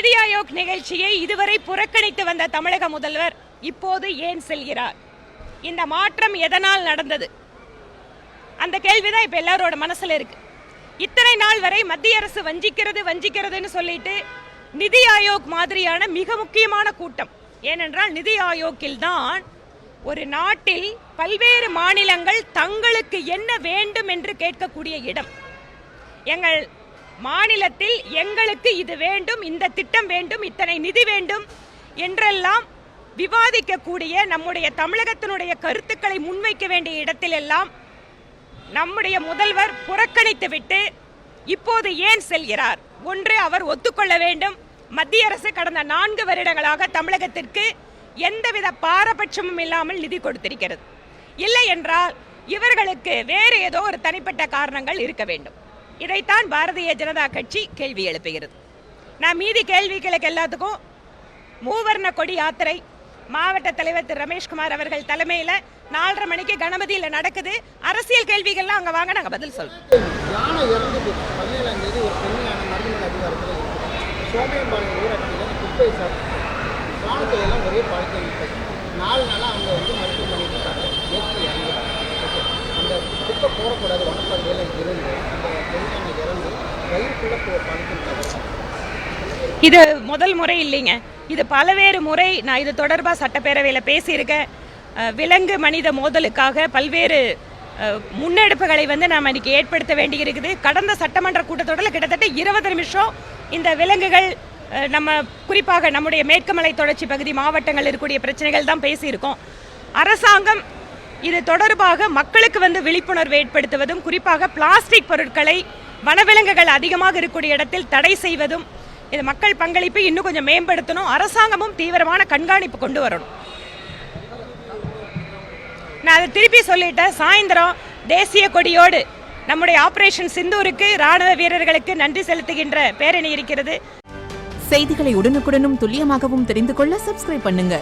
நிதி ஆயோக் நிகழ்ச்சியை இதுவரை புறக்கணித்து வந்த தமிழக முதல்வர் இப்போது ஏன் செல்கிறார்? இந்த மாற்றம் எதனால் நடந்தது? அந்த கேள்விதான் இப்ப எல்லாரோட மனசுல இருக்கு. இத்தனை நாள் வரை மத்திய அரசு வஞ்சிக்கிறதுன்னு சொல்லிட்டு நிதி ஆயோக் மாதிரியான மிக முக்கியமான கூட்டம், ஏனென்றால் நிதி ஆயோக்கில் தான் ஒரு நாட்டில் பல்வேறு மாநிலங்கள் தங்களுக்கு என்ன வேண்டும் என்று கேட்கக்கூடிய இடம். எங்கள் மாநிலத்தில் எங்களுக்கு இது வேண்டும், இந்த திட்டம் வேண்டும், இத்தனை நிதி வேண்டும் என்றெல்லாம் விவாதிக்கக்கூடிய நம்முடைய தமிழகத்தினுடைய கருத்துக்களை முன்வைக்க வேண்டிய இடத்திலெல்லாம் நம்முடைய முதல்வர் புறக்கணித்துவிட்டு இப்போது ஏன் செல்கிறார்? ஒன்று, அவர் ஒத்துக்கொள்ள வேண்டும், மத்திய அரசு கடந்த 4 வருடங்களாக தமிழகத்திற்கு எந்தவித பாரபட்சமும் இல்லாமல் நிதி கொடுத்திருக்கிறது. இல்லை என்றால் இவர்களுக்கு வேறு ஏதோ ஒரு தனிப்பட்ட காரணங்கள் இருக்க வேண்டும். இதைத்தான் பாரதிய ஜனதா கட்சி கேள்வி எழுப்புகிறது. நான் மீதி கேள்விகளுக்கு எல்லாத்துக்கும் மூவர்ண கொடி யாத்திரை மாவட்ட தலைவர் திரு ரமேஷ்குமார் அவர்கள் தலைமையில் 4:30 மணிக்கு கணபதியில் நடக்குது. அரசியல் கேள்விகள்லாம் அங்கே வாங்க, நாங்கள் பதில் சொல்றோம். இது முதல் முறை இல்லைங்க, இது பல்வேறு முறை நான் இது தொடர்பாக சட்டப்பேரவையில் பேசியிருக்கேன். விலங்கு மனித மோதலுக்காக பல்வேறு முன்னெடுப்புகளை நாம் இன்னைக்கு ஏற்படுத்த வேண்டியிருக்குது. கடந்த சட்டமன்ற கூட்டத்தொடரில் கிட்டத்தட்ட 20 நிமிஷம் இந்த விலங்குகள் நம்ம குறிப்பாக நம்முடைய மேற்கு மலை தொடர்ச்சி பகுதி மாவட்டங்கள் இருக்கக்கூடிய பிரச்சனைகள் தான் பேசியிருக்கோம். அரசாங்கம் இது தொடர்பாக மக்களுக்கு விழிப்புணர்வு ஏற்படுத்துவதும், குறிப்பாக பிளாஸ்டிக் பொருட்களை வனவிலங்குகள் அதிகமாக இருக்கக்கூடிய இடத்தில் தடை செய்வதும், இது மக்கள் பங்களிப்பு இன்னும் கொஞ்சம் மேம்படுத்தணும். அரசாங்கமும் தீவிரமான கண்காணிப்பு கொண்டு வரணும். நான் அதை திருப்பி சொல்லிட்டேன். சாயந்தரம் தேசிய கொடியோடு நம்முடைய ஆபரேஷன் சிந்தூருக்கு ராணுவ வீரர்களுக்கு நன்றி செலுத்துகின்ற பேரணி இருக்கிறது. செய்திகளை உடனுக்குடனும் துல்லியமாகவும் தெரிந்து கொள்ள சப்ஸ்கிரைப் பண்ணுங்க.